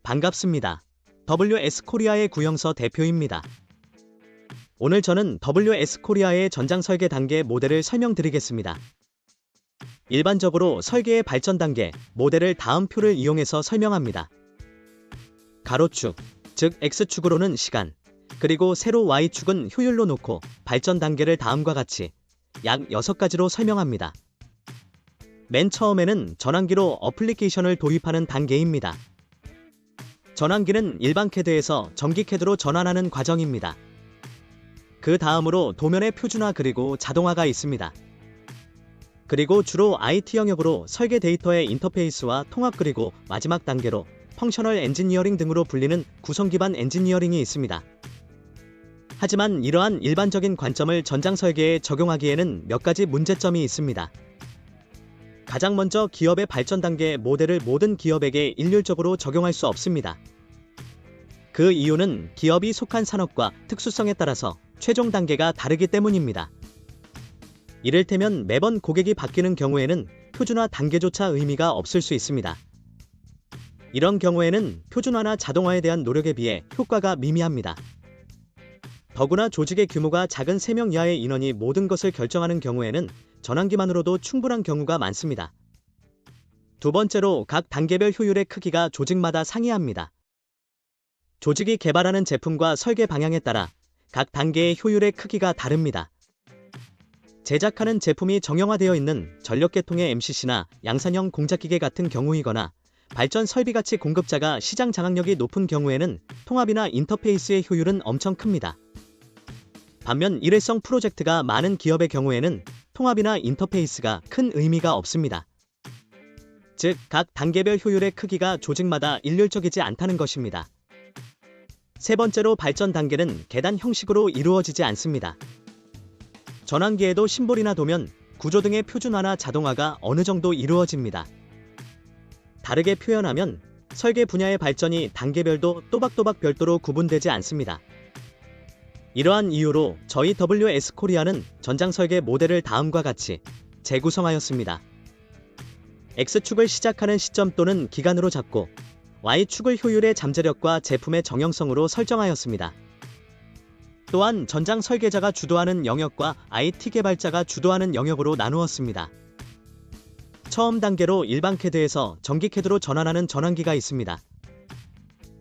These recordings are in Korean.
반갑습니다. WS코리아의 구영서 대표입니다. 오늘 저는 WS코리아의 전장 설계 단계 모델을 설명드리겠습니다. 일반적으로 설계의 발전 단계, 모델을 다음 표를 이용해서 설명합니다. 가로축, 즉 X축으로는 시간, 그리고 세로 Y축은 효율로 놓고 발전 단계를 다음과 같이 약 6가지로 설명합니다. 맨 처음에는 전환기로 어플리케이션을 도입하는 단계입니다. 전환기는 일반 캐드에서 전기 캐드로 전환하는 과정입니다. 그 다음으로 도면의 표준화 그리고 자동화가 있습니다. 그리고 주로 IT 영역으로 설계 데이터의 인터페이스와 통합 그리고 마지막 단계로 펑셔널 엔지니어링 등으로 불리는 구성 기반 엔지니어링이 있습니다. 하지만 이러한 일반적인 관점을 전장 설계에 적용하기에는 몇 가지 문제점이 있습니다. 가장 먼저 기업의 발전 단계 모델을 모든 기업에게 일률적으로 적용할 수 없습니다. 그 이유는 기업이 속한 산업과 특수성에 따라서 최종 단계가 다르기 때문입니다. 이를테면 매번 고객이 바뀌는 경우에는 표준화 단계조차 의미가 없을 수 있습니다. 이런 경우에는 표준화나 자동화에 대한 노력에 비해 효과가 미미합니다. 더구나 조직의 규모가 작은 3명 이하의 인원이 모든 것을 결정하는 경우에는 전환기만으로도 충분한 경우가 많습니다. 두 번째로 각 단계별 효율의 크기가 조직마다 상이합니다. 조직이 개발하는 제품과 설계 방향에 따라 각 단계의 효율의 크기가 다릅니다. 제작하는 제품이 정형화되어 있는 전력계통의 MCC나 양산형 공작기계 같은 경우이거나 발전 설비가치 공급자가 시장 장악력이 높은 경우에는 통합이나 인터페이스의 효율은 엄청 큽니다. 반면 일회성 프로젝트가 많은 기업의 경우에는 통합이나 인터페이스가 큰 의미가 없습니다. 즉, 각 단계별 효율의 크기가 조직마다 일률적이지 않다는 것입니다. 세 번째로 발전 단계는 계단 형식으로 이루어지지 않습니다. 전환기에도 심볼이나 도면, 구조 등의 표준화나 자동화가 어느 정도 이루어집니다. 다르게 표현하면 설계 분야의 발전이 단계별도 또박또박 별도로 구분되지 않습니다. 이러한 이유로 저희 WS코리아는 전장 설계 모델을 다음과 같이 재구성하였습니다. X축을 시작하는 시점 또는 기간으로 잡고 Y축을 효율의 잠재력과 제품의 정형성으로 설정하였습니다. 또한 전장 설계자가 주도하는 영역과 IT 개발자가 주도하는 영역으로 나누었습니다. 처음 단계로 일반 캐드에서 전기 캐드로 전환하는 전환기가 있습니다.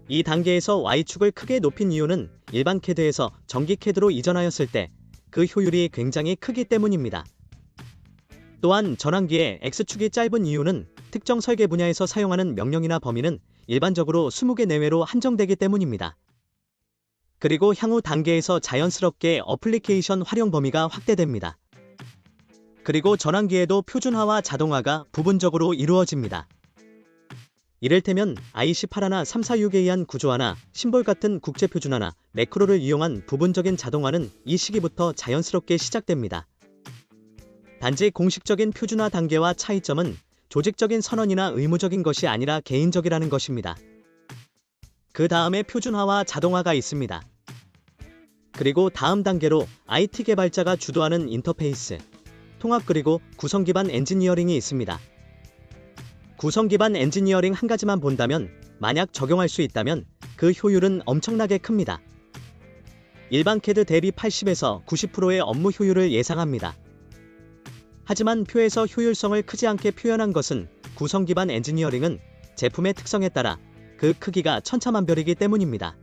이 단계에서 Y축을 크게 높인 이유는 일반 캐드에서 전기 캐드로 이전하였을 때 그 효율이 굉장히 크기 때문입니다. 또한 전환기의 X축이 짧은 이유는 특정 설계 분야에서 사용하는 명령이나 범위는 일반적으로 20개 내외로 한정되기 때문입니다. 그리고 향후 단계에서 자연스럽게 어플리케이션 활용 범위가 확대됩니다. 그리고 전환기에도 표준화와 자동화가 부분적으로 이루어집니다. 이를테면 IC81나 346에 의한 구조화나 심볼 같은 국제표준화나 매크로를 이용한 부분적인 자동화는 이 시기부터 자연스럽게 시작됩니다. 단지 공식적인 표준화 단계와 차이점은 조직적인 선언이나 의무적인 것이 아니라 개인적이라는 것입니다. 그 다음에 표준화와 자동화가 있습니다. 그리고 다음 단계로 IT 개발자가 주도하는 인터페이스, 통합 그리고 구성 기반 엔지니어링이 있습니다. 구성 기반 엔지니어링 한 가지만 본다면 만약 적용할 수 있다면 그 효율은 엄청나게 큽니다. 일반 캐드 대비 80에서 90%의 업무 효율을 예상합니다. 하지만 표에서 효율성을 크지 않게 표현한 것은 구성 기반 엔지니어링은 제품의 특성에 따라 그 크기가 천차만별이기 때문입니다.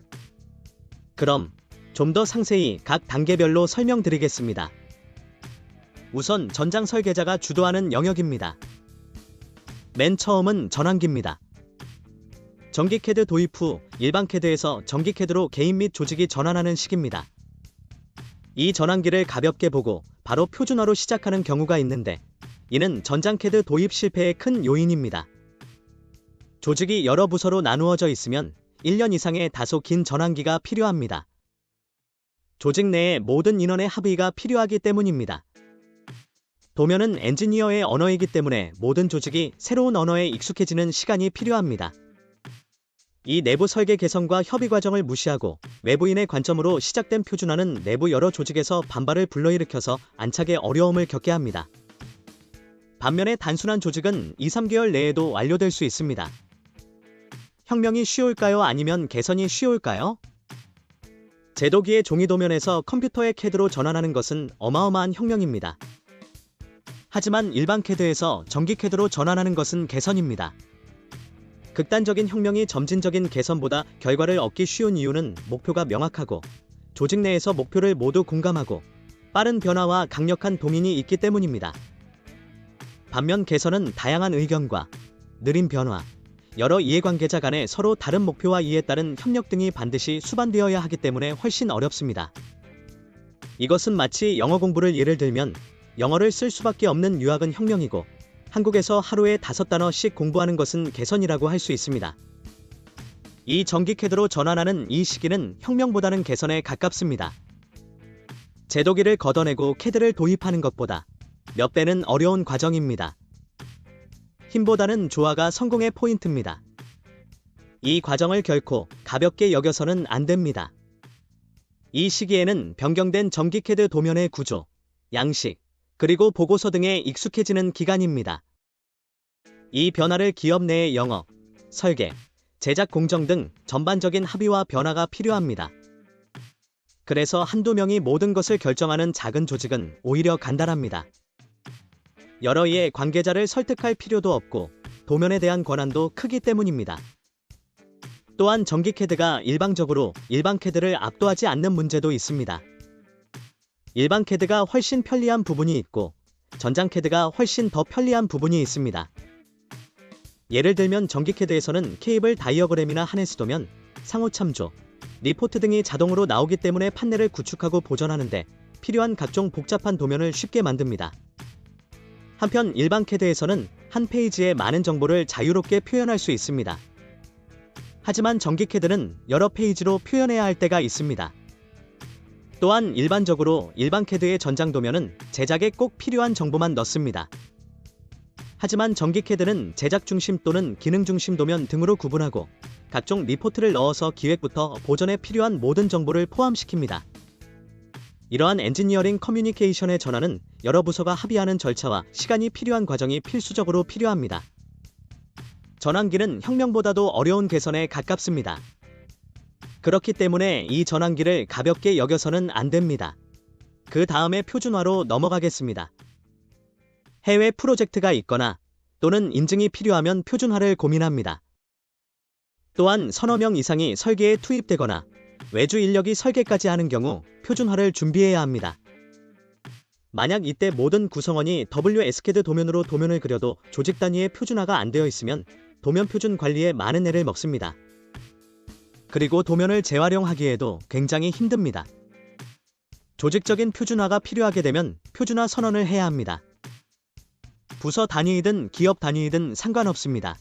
그럼 좀 더 상세히 각 단계별로 설명드리겠습니다. 우선 전장 설계자가 주도하는 영역입니다. 맨 처음은 전환기입니다. 전기 캐드 도입 후 일반 캐드에서 전기 캐드로 개인 및 조직이 전환하는 시기입니다. 이 전환기를 가볍게 보고 바로 표준화로 시작하는 경우가 있는데 이는 전장 캐드 도입 실패의 큰 요인입니다. 조직이 여러 부서로 나누어져 있으면 1년 이상의 다소 긴 전환기가 필요합니다. 조직 내의 모든 인원의 합의가 필요하기 때문입니다. 도면은 엔지니어의 언어이기 때문에 모든 조직이 새로운 언어에 익숙해지는 시간이 필요합니다. 이 내부 설계 개선과 협의 과정을 무시하고 외부인의 관점으로 시작된 표준화는 내부 여러 조직에서 반발을 불러일으켜서 안착에 어려움을 겪게 합니다. 반면에 단순한 조직은 2-3개월 내에도 완료될 수 있습니다. 혁명이 쉬울까요? 아니면 개선이 쉬울까요? 제도기의 종이 도면에서 컴퓨터의 CAD로 전환하는 것은 어마어마한 혁명입니다. 하지만 일반 CAD에서 전기 CAD로 전환하는 것은 개선입니다. 극단적인 혁명이 점진적인 개선보다 결과를 얻기 쉬운 이유는 목표가 명확하고 조직 내에서 목표를 모두 공감하고 빠른 변화와 강력한 동인이 있기 때문입니다. 반면 개선은 다양한 의견과 느린 변화, 여러 이해관계자 간에 서로 다른 목표와 이해에 따른 협력 등이 반드시 수반되어야 하기 때문에 훨씬 어렵습니다. 이것은 마치 영어 공부를 예를 들면 영어를 쓸 수밖에 없는 유학은 혁명이고 한국에서 하루에 5단어씩 공부하는 것은 개선이라고 할 수 있습니다. 이 전기 CAD로 전환하는 이 시기는 혁명보다는 개선에 가깝습니다. 제도기를 걷어내고 CAD를 도입하는 것보다 몇 배는 어려운 과정입니다. 힘보다는 조화가 성공의 포인트입니다. 이 과정을 결코 가볍게 여겨서는 안 됩니다. 이 시기에는 변경된 전기 CAD 도면의 구조, 양식, 그리고 보고서 등에 익숙해지는 기간입니다. 이 변화를 기업 내의 영업, 설계, 제작 공정 등 전반적인 합의와 변화가 필요합니다. 그래서 한두 명이 모든 것을 결정하는 작은 조직은 오히려 간단합니다. 여러 이해 관계자를 설득할 필요도 없고 도면에 대한 권한도 크기 때문입니다. 또한 전기 CAD가 일방적으로 일반 CAD를 압도하지 않는 문제도 있습니다. 일반 CAD가 훨씬 편리한 부분이 있고 전장 CAD가 훨씬 더 편리한 부분이 있습니다. 예를 들면 전기 CAD에서는 케이블 다이어그램이나 하네스 도면, 상호 참조, 리포트 등이 자동으로 나오기 때문에 판넬을 구축하고 보존하는데 필요한 각종 복잡한 도면을 쉽게 만듭니다. 한편 일반 CAD에서는 한 페이지에 많은 정보를 자유롭게 표현할 수 있습니다. 하지만 전기 CAD는 여러 페이지로 표현해야 할 때가 있습니다. 또한 일반적으로 일반 CAD의 전장 도면은 제작에 꼭 필요한 정보만 넣습니다. 하지만 전기 CAD는 제작 중심 또는 기능 중심 도면 등으로 구분하고 각종 리포트를 넣어서 기획부터 보존에 필요한 모든 정보를 포함시킵니다. 이러한 엔지니어링 커뮤니케이션의 전환은 여러 부서가 합의하는 절차와 시간이 필요한 과정이 필수적으로 필요합니다. 전환기는 혁명보다도 어려운 개선에 가깝습니다. 그렇기 때문에 이 전환기를 가볍게 여겨서는 안 됩니다. 그 다음에 표준화로 넘어가겠습니다. 해외 프로젝트가 있거나 또는 인증이 필요하면 표준화를 고민합니다. 또한 서너 명 이상이 설계에 투입되거나 외주 인력이 설계까지 하는 경우 표준화를 준비해야 합니다. 만약 이때 모든 구성원이 WSCAD 도면으로 도면을 그려도 조직 단위의 표준화가 안 되어 있으면 도면 표준 관리에 많은 애를 먹습니다. 그리고 도면을 재활용하기에도 굉장히 힘듭니다. 조직적인 표준화가 필요하게 되면 표준화 선언을 해야 합니다. 부서 단위이든 기업 단위이든 상관없습니다.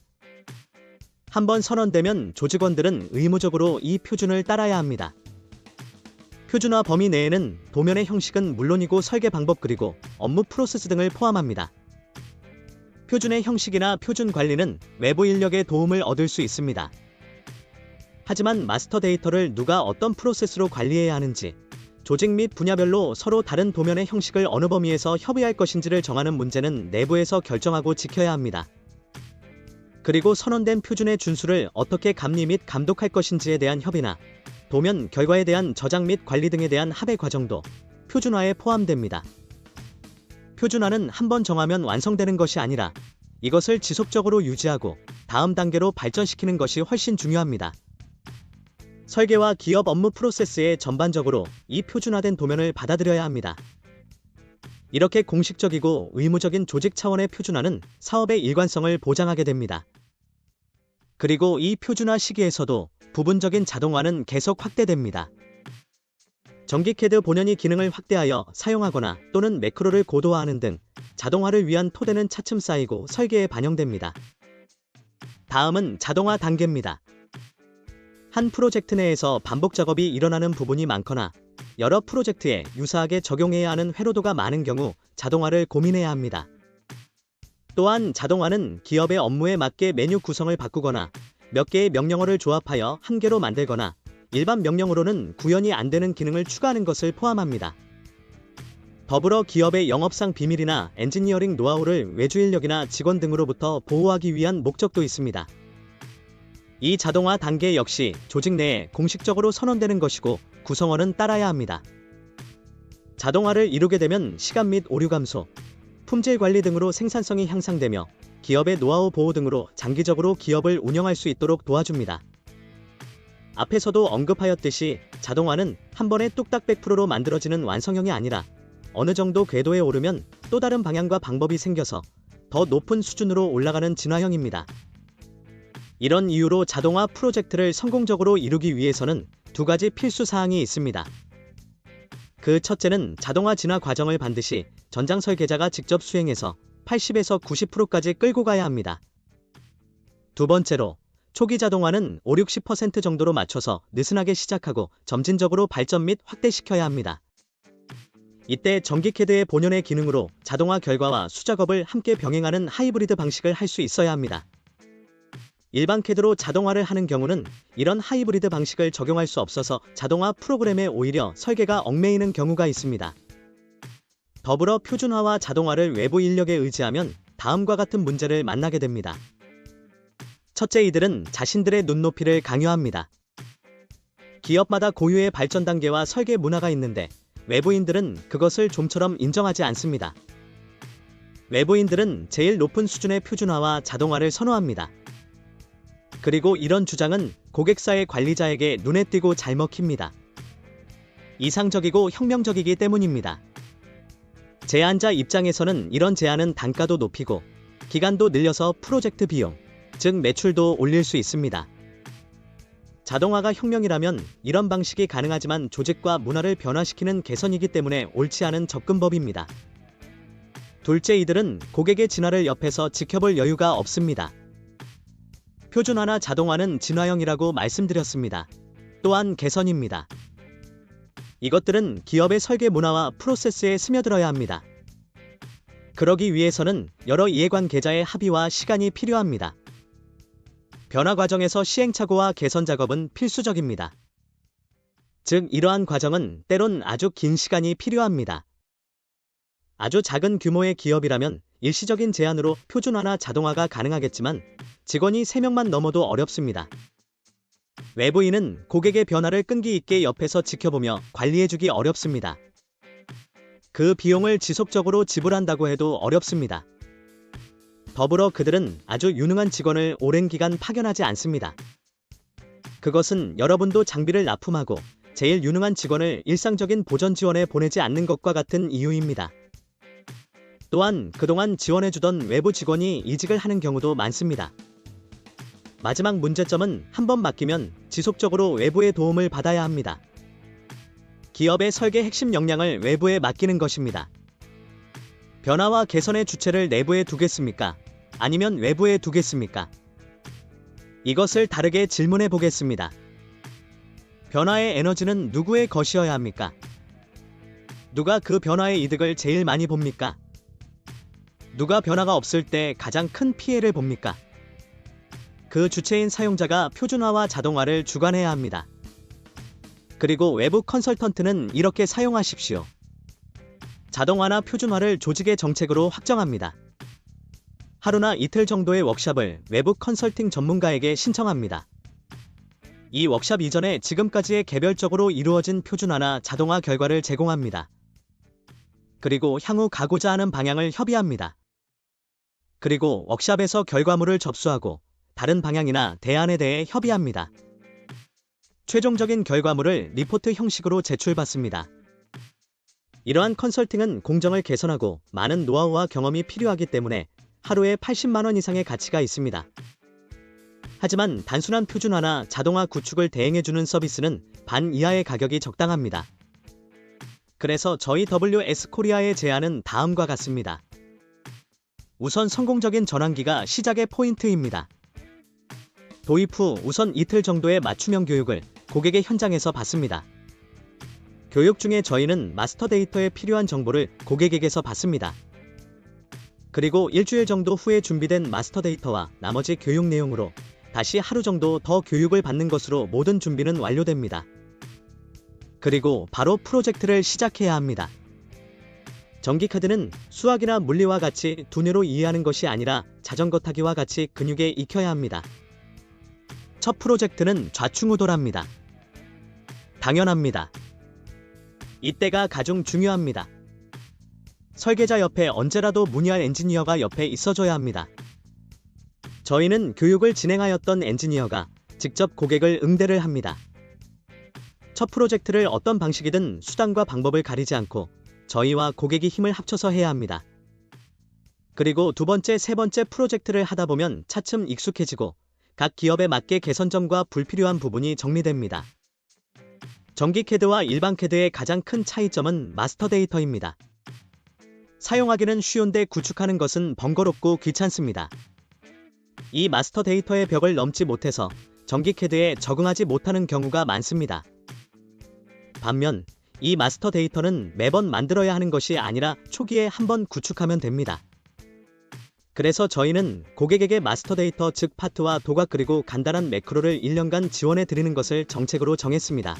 한번 선언되면 조직원들은 의무적으로 이 표준을 따라야 합니다. 표준화 범위 내에는 도면의 형식은 물론이고 설계 방법 그리고 업무 프로세스 등을 포함합니다. 표준의 형식이나 표준 관리는 외부 인력의 도움을 얻을 수 있습니다. 하지만 마스터 데이터를 누가 어떤 프로세스로 관리해야 하는지, 조직 및 분야별로 서로 다른 도면의 형식을 어느 범위에서 협의할 것인지를 정하는 문제는 내부에서 결정하고 지켜야 합니다. 그리고 선언된 표준의 준수를 어떻게 감리 및 감독할 것인지에 대한 협의나 도면 결과에 대한 저장 및 관리 등에 대한 합의 과정도 표준화에 포함됩니다. 표준화는 한번 정하면 완성되는 것이 아니라 이것을 지속적으로 유지하고 다음 단계로 발전시키는 것이 훨씬 중요합니다. 설계와 기업 업무 프로세스에 전반적으로 이 표준화된 도면을 받아들여야 합니다. 이렇게 공식적이고 의무적인 조직 차원의 표준화는 사업의 일관성을 보장하게 됩니다. 그리고 이 표준화 시기에서도 부분적인 자동화는 계속 확대됩니다. 전기 CAD 본연이 기능을 확대하여 사용하거나 또는 매크로를 고도화하는 등 자동화를 위한 토대는 차츰 쌓이고 설계에 반영됩니다. 다음은 자동화 단계입니다. 한 프로젝트 내에서 반복 작업이 일어나는 부분이 많거나 여러 프로젝트에 유사하게 적용해야 하는 회로도가 많은 경우 자동화를 고민해야 합니다. 또한 자동화는 기업의 업무에 맞게 메뉴 구성을 바꾸거나 몇 개의 명령어를 조합하여 한 개로 만들거나 일반 명령어로는 구현이 안 되는 기능을 추가하는 것을 포함합니다. 더불어 기업의 영업상 비밀이나 엔지니어링 노하우를 외주 인력이나 직원 등으로부터 보호하기 위한 목적도 있습니다. 이 자동화 단계 역시 조직 내에 공식적으로 선언되는 것이고 구성원은 따라야 합니다. 자동화를 이루게 되면 시간 및 오류 감소, 품질 관리 등으로 생산성이 향상되며 기업의 노하우 보호 등으로 장기적으로 기업을 운영할 수 있도록 도와줍니다. 앞에서도 언급하였듯이 자동화는 한 번에 뚝딱 100%로 만들어지는 완성형이 아니라 어느 정도 궤도에 오르면 또 다른 방향과 방법이 생겨서 더 높은 수준으로 올라가는 진화형입니다. 이런 이유로 자동화 프로젝트를 성공적으로 이루기 위해서는 두 가지 필수 사항이 있습니다. 그 첫째는 자동화 진화 과정을 반드시 전장 설계자가 직접 수행해서 80에서 90%까지 끌고 가야 합니다. 두 번째로 초기 자동화는 5-60% 정도로 맞춰서 느슨하게 시작하고 점진적으로 발전 및 확대시켜야 합니다. 이때 전기 캐드의 본연의 기능으로 자동화 결과와 수작업을 함께 병행하는 하이브리드 방식을 할 수 있어야 합니다. 일반 캐드로 자동화를 하는 경우는 이런 하이브리드 방식을 적용할 수 없어서 자동화 프로그램에 오히려 설계가 얽매이는 경우가 있습니다. 더불어 표준화와 자동화를 외부 인력에 의지하면 다음과 같은 문제를 만나게 됩니다. 첫째, 이들은 자신들의 눈높이를 강요합니다. 기업마다 고유의 발전 단계와 설계 문화가 있는데 외부인들은 그것을 좀처럼 인정하지 않습니다. 외부인들은 제일 높은 수준의 표준화와 자동화를 선호합니다. 그리고 이런 주장은 고객사의 관리자에게 눈에 띄고 잘 먹힙니다. 이상적이고 혁명적이기 때문입니다. 제안자 입장에서는 이런 제안은 단가도 높이고 기간도 늘려서 프로젝트 비용, 즉 매출도 올릴 수 있습니다. 자동화가 혁명이라면 이런 방식이 가능하지만 조직과 문화를 변화시키는 개선이기 때문에 옳지 않은 접근법입니다. 둘째, 이들은 고객의 진화를 옆에서 지켜볼 여유가 없습니다. 표준화나 자동화는 진화형이라고 말씀드렸습니다. 또한 개선입니다. 이것들은 기업의 설계 문화와 프로세스에 스며들어야 합니다. 그러기 위해서는 여러 이해관계자의 합의와 시간이 필요합니다. 변화 과정에서 시행착오와 개선 작업은 필수적입니다. 즉, 이러한 과정은 때론 아주 긴 시간이 필요합니다. 아주 작은 규모의 기업이라면 일시적인 제안으로 표준화나 자동화가 가능하겠지만 직원이 3명만 넘어도 어렵습니다. 외부인은 고객의 변화를 끈기 있게 옆에서 지켜보며 관리해주기 어렵습니다. 그 비용을 지속적으로 지불한다고 해도 어렵습니다. 더불어 그들은 아주 유능한 직원을 오랜 기간 파견하지 않습니다. 그것은 여러분도 장비를 납품하고 제일 유능한 직원을 일상적인 보전 지원에 보내지 않는 것과 같은 이유입니다. 또한 그동안 지원해주던 외부 직원이 이직을 하는 경우도 많습니다. 마지막 문제점은 한번 맡기면 지속적으로 외부의 도움을 받아야 합니다. 기업의 설계 핵심 역량을 외부에 맡기는 것입니다. 변화와 개선의 주체를 내부에 두겠습니까? 아니면 외부에 두겠습니까? 이것을 다르게 질문해 보겠습니다. 변화의 에너지는 누구의 것이어야 합니까? 누가 그 변화의 이득을 제일 많이 봅니까? 누가 변화가 없을 때 가장 큰 피해를 봅니까? 그 주체인 사용자가 표준화와 자동화를 주관해야 합니다. 그리고 외부 컨설턴트는 이렇게 사용하십시오. 자동화나 표준화를 조직의 정책으로 확정합니다. 하루나 이틀 정도의 워크숍을 외부 컨설팅 전문가에게 신청합니다. 이 워크숍 이전에 지금까지의 개별적으로 이루어진 표준화나 자동화 결과를 제공합니다. 그리고 향후 가고자 하는 방향을 협의합니다. 그리고 워크숍에서 결과물을 접수하고 다른 방향이나 대안에 대해 협의합니다. 최종적인 결과물을 리포트 형식으로 제출받습니다. 이러한 컨설팅은 공정을 개선하고 많은 노하우와 경험이 필요하기 때문에 하루에 80만 원 이상의 가치가 있습니다. 하지만 단순한 표준화나 자동화 구축을 대행해주는 서비스는 반 이하의 가격이 적당합니다. 그래서 저희 WS 코리아의 제안은 다음과 같습니다. 우선 성공적인 전환기가 시작의 포인트입니다. 도입 후 우선 이틀 정도의 맞춤형 교육을 고객의 현장에서 받습니다. 교육 중에 저희는 마스터 데이터에 필요한 정보를 고객에게서 받습니다. 그리고 일주일 정도 후에 준비된 마스터 데이터와 나머지 교육 내용으로 다시 하루 정도 더 교육을 받는 것으로 모든 준비는 완료됩니다. 그리고 바로 프로젝트를 시작해야 합니다. 전기카드는 수학이나 물리와 같이 두뇌로 이해하는 것이 아니라 자전거 타기와 같이 근육에 익혀야 합니다. 첫 프로젝트는 좌충우돌합니다. 당연합니다. 이때가 가장 중요합니다. 설계자 옆에 언제라도 문의할 엔지니어가 옆에 있어줘야 합니다. 저희는 교육을 진행하였던 엔지니어가 직접 고객을 응대를 합니다. 첫 프로젝트를 어떤 방식이든 수단과 방법을 가리지 않고 저희와 고객이 힘을 합쳐서 해야 합니다. 그리고 두 번째, 세 번째 프로젝트를 하다 보면 차츰 익숙해지고 각 기업에 맞게 개선점과 불필요한 부분이 정리됩니다. 전기 캐드와 일반 캐드의 가장 큰 차이점은 마스터 데이터입니다. 사용하기는 쉬운데 구축하는 것은 번거롭고 귀찮습니다. 이 마스터 데이터의 벽을 넘지 못해서 전기 캐드에 적응하지 못하는 경우가 많습니다. 반면 이 마스터 데이터는 매번 만들어야 하는 것이 아니라 초기에 한번 구축하면 됩니다. 그래서 저희는 고객에게 마스터 데이터 즉 파트와 도각 그리고 간단한 매크로를 1년간 지원해 드리는 것을 정책으로 정했습니다.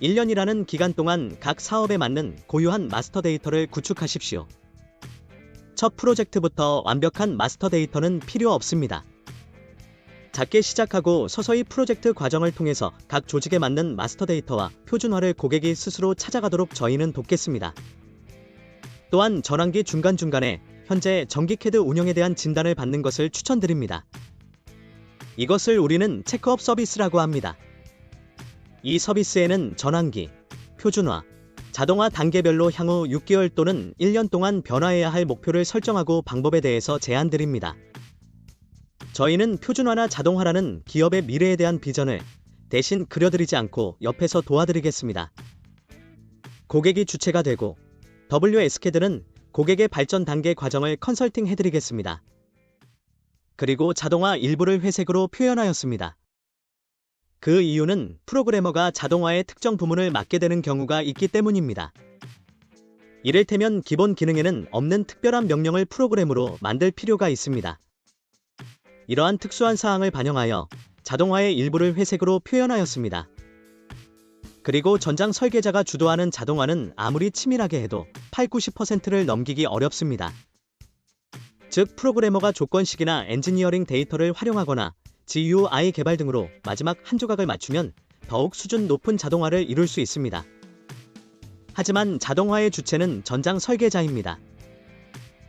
1년이라는 기간 동안 각 사업에 맞는 고유한 마스터 데이터를 구축하십시오. 첫 프로젝트부터 완벽한 마스터 데이터는 필요 없습니다. 작게 시작하고 서서히 프로젝트 과정을 통해서 각 조직에 맞는 마스터 데이터와 표준화를 고객이 스스로 찾아가도록 저희는 돕겠습니다. 또한 전환기 중간중간에 현재 전기 캐드 운영에 대한 진단을 받는 것을 추천드립니다. 이것을 우리는 체크업 서비스라고 합니다. 이 서비스에는 전환기, 표준화, 자동화 단계별로 향후 6개월 또는 1년 동안 변화해야 할 목표를 설정하고 방법에 대해서 제안드립니다. 저희는 표준화나 자동화라는 기업의 미래에 대한 비전을 대신 그려드리지 않고 옆에서 도와드리겠습니다. 고객이 주체가 되고 WS캐드는 고객의 발전 단계 과정을 컨설팅 해드리겠습니다. 그리고 자동화 일부를 회색으로 표현하였습니다. 그 이유는 프로그래머가 자동화의 특정 부문을 맡게 되는 경우가 있기 때문입니다. 이를테면 기본 기능에는 없는 특별한 명령을 프로그램으로 만들 필요가 있습니다. 이러한 특수한 사항을 반영하여 자동화의 일부를 회색으로 표현하였습니다. 그리고 전장 설계자가 주도하는 자동화는 아무리 치밀하게 해도 80~90%를 넘기기 어렵습니다. 즉 프로그래머가 조건식이나 엔지니어링 데이터를 활용하거나 GUI 개발 등으로 마지막 한 조각을 맞추면 더욱 수준 높은 자동화를 이룰 수 있습니다. 하지만 자동화의 주체는 전장 설계자입니다.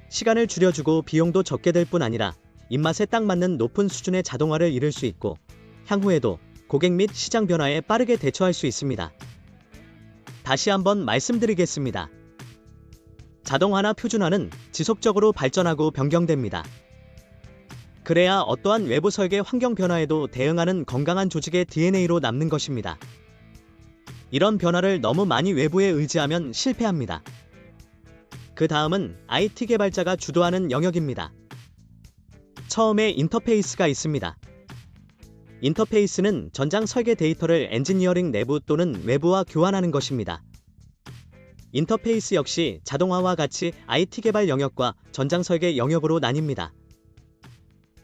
시간을 줄여주고 비용도 적게 될 뿐 아니라 입맛에 딱 맞는 높은 수준의 자동화를 이룰 수 있고 향후에도 고객 및 시장 변화에 빠르게 대처할 수 있습니다. 다시 한번 말씀드리겠습니다. 자동화나 표준화는 지속적으로 발전하고 변경됩니다. 그래야 어떠한 외부 설계 환경 변화에도 대응하는 건강한 조직의 DNA로 남는 것입니다. 이런 변화를 너무 많이 외부에 의지하면 실패합니다. 그 다음은 IT 개발자가 주도하는 영역입니다. 처음에 인터페이스가 있습니다. 인터페이스는 전장 설계 데이터를 엔지니어링 내부 또는 외부와 교환하는 것입니다. 인터페이스 역시 자동화와 같이 IT 개발 영역과 전장 설계 영역으로 나뉩니다.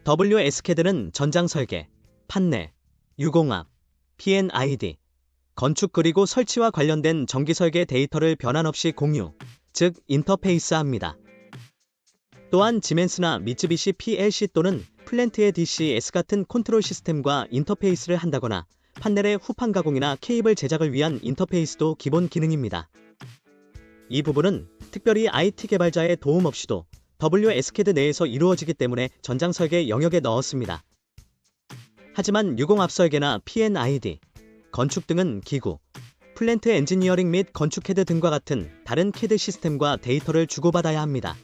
WS캐드는 전장 설계, 판넬, 유공합, P&ID, 건축 그리고 설치와 관련된 전기 설계 데이터를 변환 없이 공유, 즉 인터페이스합니다. 또한 지멘스나 미쯔비시 PLC 또는 플랜트의 DCS 같은 컨트롤 시스템과 인터페이스를 한다거나 판넬의 후판 가공이나 케이블 제작을 위한 인터페이스도 기본 기능입니다. 이 부분은 특별히 IT 개발자의 도움 없이도 WS캐드 내에서 이루어지기 때문에 전장 설계 영역에 넣었습니다. 하지만 유공합 설계나 P&ID, 건축 등은 기구, 플랜트 엔지니어링 및 건축 캐드 등과 같은 다른 캐드 시스템과 데이터를 주고받아야 합니다.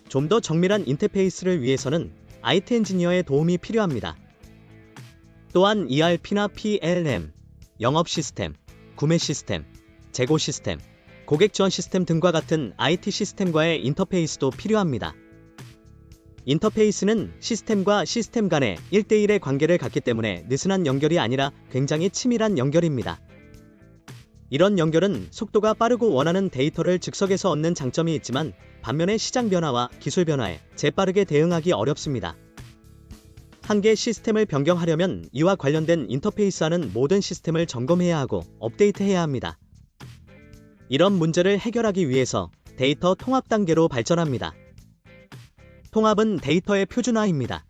좀 더 정밀한 인터페이스를 위해서는 IT 엔지니어의 도움이 필요합니다. 또한 ERP나 PLM, 영업 시스템, 구매 시스템, 재고 시스템, 고객 지원 시스템 등과 같은 IT 시스템과의 인터페이스도 필요합니다. 인터페이스는 시스템과 시스템 간의 1대1의 관계를 갖기 때문에 느슨한 연결이 아니라 굉장히 치밀한 연결입니다. 이런 연결은 속도가 빠르고 원하는 데이터를 즉석에서 얻는 장점이 있지만 반면에 시장 변화와 기술 변화에 재빠르게 대응하기 어렵습니다. 한 개 시스템을 변경하려면 이와 관련된 인터페이스하는 모든 시스템을 점검해야 하고 업데이트해야 합니다. 이런 문제를 해결하기 위해서 데이터 통합 단계로 발전합니다. 통합은 데이터의 표준화입니다.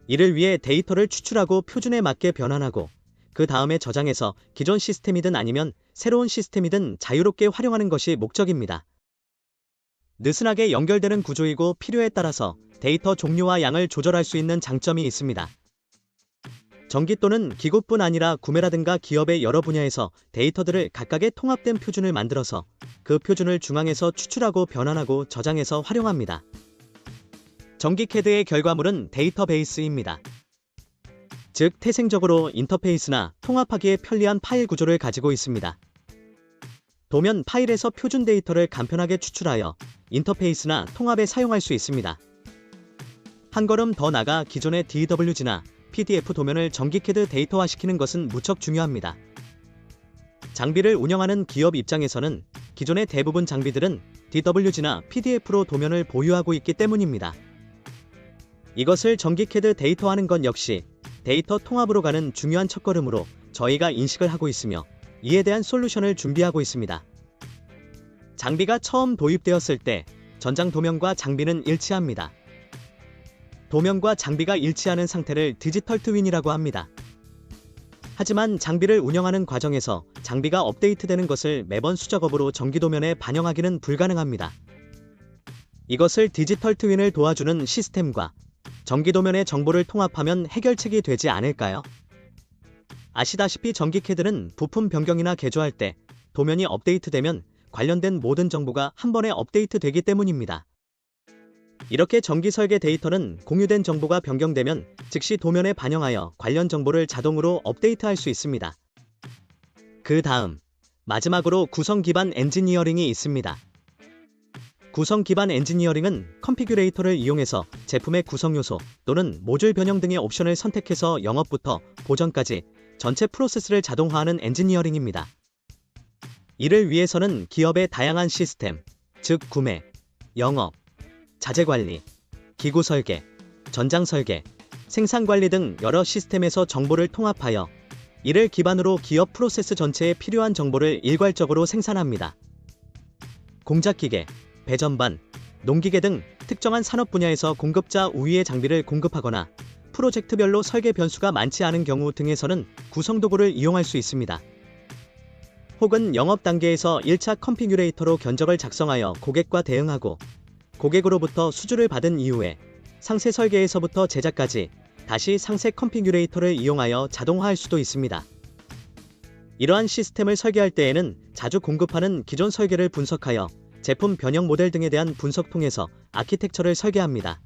이를 위해 데이터를 추출하고 표준에 맞게 변환하고 그 다음에 저장해서 기존 시스템이든 아니면 새로운 시스템이든 자유롭게 활용하는 것이 목적입니다. 느슨하게 연결되는 구조이고 필요에 따라서 데이터 종류와 양을 조절할 수 있는 장점이 있습니다. 전기 또는 기구뿐 아니라 구매라든가 기업의 여러 분야에서 데이터들을 각각의 통합된 표준을 만들어서 그 표준을 중앙에서 추출하고 변환하고 저장해서 활용합니다. 전기 CAD의 결과물은 데이터베이스입니다. 즉 태생적으로 인터페이스나 통합하기에 편리한 파일 구조를 가지고 있습니다. 도면 파일에서 표준 데이터를 간편하게 추출하여 인터페이스나 통합에 사용할 수 있습니다. 한 걸음 더 나가 기존의 DWG나 PDF 도면을 전기 CAD 데이터화시키는 것은 무척 중요합니다. 장비를 운영하는 기업 입장에서는 기존의 대부분 장비들은 DWG나 PDF로 도면을 보유하고 있기 때문입니다. 이것을 전기 CAD 데이터화하는 건 역시 데이터 통합으로 가는 중요한 첫걸음으로 저희가 인식을 하고 있으며 이에 대한 솔루션을 준비하고 있습니다. 장비가 처음 도입되었을 때 전장 도면과 장비는 일치합니다. 도면과 장비가 일치하는 상태를 디지털 트윈이라고 합니다. 하지만 장비를 운영하는 과정에서 장비가 업데이트되는 것을 매번 수작업으로 전기 도면에 반영하기는 불가능합니다. 이것을 디지털 트윈을 도와주는 시스템과 전기 도면의 정보를 통합하면 해결책이 되지 않을까요? 아시다시피 전기 CAD는 부품 변경이나 개조할 때 도면이 업데이트되면 관련된 모든 정보가 한 번에 업데이트되기 때문입니다. 이렇게 전기 설계 데이터는 공유된 정보가 변경되면 즉시 도면에 반영하여 관련 정보를 자동으로 업데이트할 수 있습니다. 그 다음 마지막으로 구성 기반 엔지니어링이 있습니다. 구성 기반 엔지니어링은 컨피규레이터를 이용해서 제품의 구성 요소 또는 모듈 변형 등의 옵션을 선택해서 영업부터 보전까지 전체 프로세스를 자동화하는 엔지니어링입니다. 이를 위해서는 기업의 다양한 시스템, 즉 구매, 영업, 자재 관리, 기구 설계, 전장 설계, 생산 관리 등 여러 시스템에서 정보를 통합하여 이를 기반으로 기업 프로세스 전체에 필요한 정보를 일괄적으로 생산합니다. 공작기계, 배전반, 농기계 등 특정한 산업 분야에서 공급자 우위의 장비를 공급하거나 프로젝트별로 설계 변수가 많지 않은 경우 등에서는 구성 도구를 이용할 수 있습니다. 혹은 영업 단계에서 1차 컨피규레이터로 견적을 작성하여 고객과 대응하고 고객으로부터 수주를 받은 이후에 상세 설계에서부터 제작까지 다시 상세 컨피규레이터를 이용하여 자동화할 수도 있습니다. 이러한 시스템을 설계할 때에는 자주 공급하는 기존 설계를 분석하여 제품 변형 모델 등에 대한 분석 통해서 아키텍처를 설계합니다.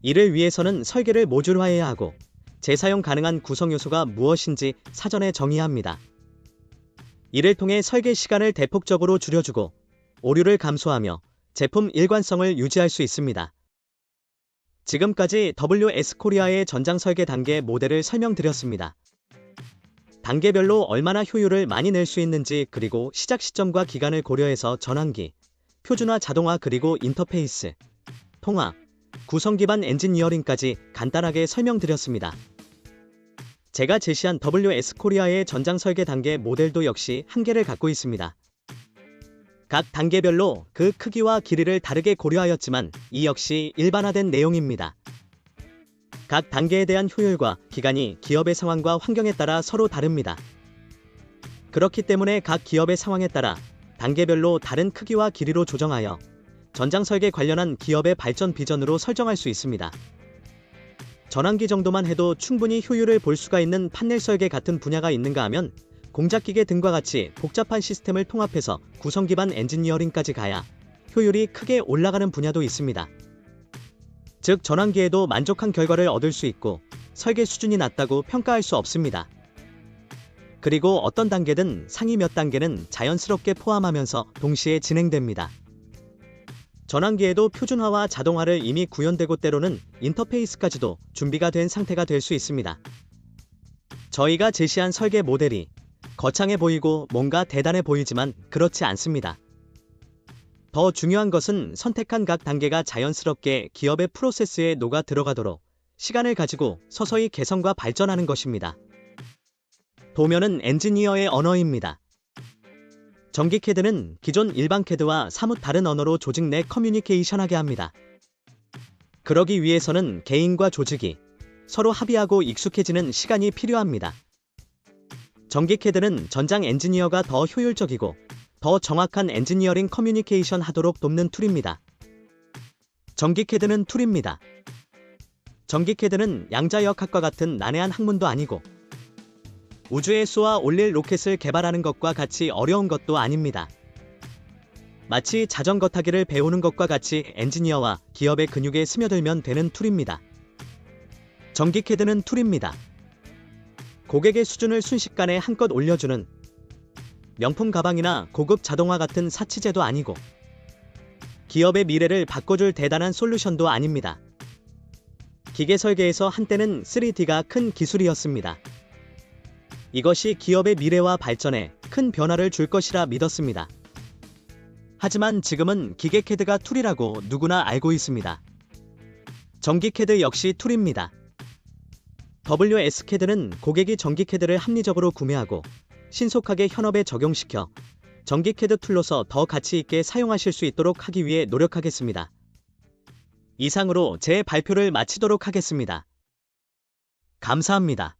이를 위해서는 설계를 모듈화해야 하고 재사용 가능한 구성 요소가 무엇인지 사전에 정의해야 합니다. 이를 통해 설계 시간을 대폭적으로 줄여주고 오류를 감소하며 제품 일관성을 유지할 수 있습니다. 지금까지 WS코리아의 전장 설계 단계 모델을 설명드렸습니다. 단계별로 얼마나 효율을 많이 낼 수 있는지 그리고 시작 시점과 기간을 고려해서 전환기, 표준화 자동화 그리고 인터페이스, 통합, 구성 기반 엔지니어링까지 간단하게 설명드렸습니다. 제가 제시한 WS코리아의 전장 설계 단계 모델도 역시 한계를 갖고 있습니다. 각 단계별로 그 크기와 길이를 다르게 고려하였지만 이 역시 일반화된 내용입니다. 각 단계에 대한 효율과 기간이 기업의 상황과 환경에 따라 서로 다릅니다. 그렇기 때문에 각 기업의 상황에 따라 단계별로 다른 크기와 길이로 조정하여 전장 설계 관련한 기업의 발전 비전으로 설정할 수 있습니다. 전환기 정도만 해도 충분히 효율을 볼 수가 있는 판넬 설계 같은 분야가 있는가 하면 공작기계 등과 같이 복잡한 시스템을 통합해서 구성 기반 엔지니어링까지 가야 효율이 크게 올라가는 분야도 있습니다. 즉 전환기에도 만족한 결과를 얻을 수 있고 설계 수준이 낮다고 평가할 수 없습니다. 그리고 어떤 단계든 상위 몇 단계는 자연스럽게 포함하면서 동시에 진행됩니다. 전환기에도 표준화와 자동화를 이미 구현되고 때로는 인터페이스까지도 준비가 된 상태가 될 수 있습니다. 저희가 제시한 설계 모델이 거창해 보이고 뭔가 대단해 보이지만 그렇지 않습니다. 더 중요한 것은 선택한 각 단계가 자연스럽게 기업의 프로세스에 녹아 들어가도록 시간을 가지고 서서히 개선과 발전하는 것입니다. 도면은 엔지니어의 언어입니다. 전기 CAD는 기존 일반 CAD와 사뭇 다른 언어로 조직 내 커뮤니케이션하게 합니다. 그러기 위해서는 개인과 조직이 서로 합의하고 익숙해지는 시간이 필요합니다. 전기캐드는 전장 엔지니어가 더 효율적이고 더 정확한 엔지니어링 커뮤니케이션 하도록 돕는 툴입니다. 전기캐드는 툴입니다. 전기캐드는 양자역학과 같은 난해한 학문도 아니고 우주에 쏘아 올릴 로켓을 개발하는 것과 같이 어려운 것도 아닙니다. 마치 자전거 타기를 배우는 것과 같이 엔지니어와 기업의 근육에 스며들면 되는 툴입니다. 전기캐드는 툴입니다. 고객의 수준을 순식간에 한껏 올려주는 명품 가방이나 고급 자동화 같은 사치제도 아니고 기업의 미래를 바꿔줄 대단한 솔루션도 아닙니다. 기계 설계에서 한때는 3D가 큰 기술이었습니다. 이것이 기업의 미래와 발전에 큰 변화를 줄 것이라 믿었습니다. 하지만 지금은 기계 캐드가 툴이라고 누구나 알고 있습니다. 전기 캐드 역시 툴입니다. WS 캐드는 고객이 전기 캐드를 합리적으로 구매하고 신속하게 현업에 적용시켜 전기 캐드 툴로서 더 가치 있게 사용하실 수 있도록 하기 위해 노력하겠습니다. 이상으로 제 발표를 마치도록 하겠습니다. 감사합니다.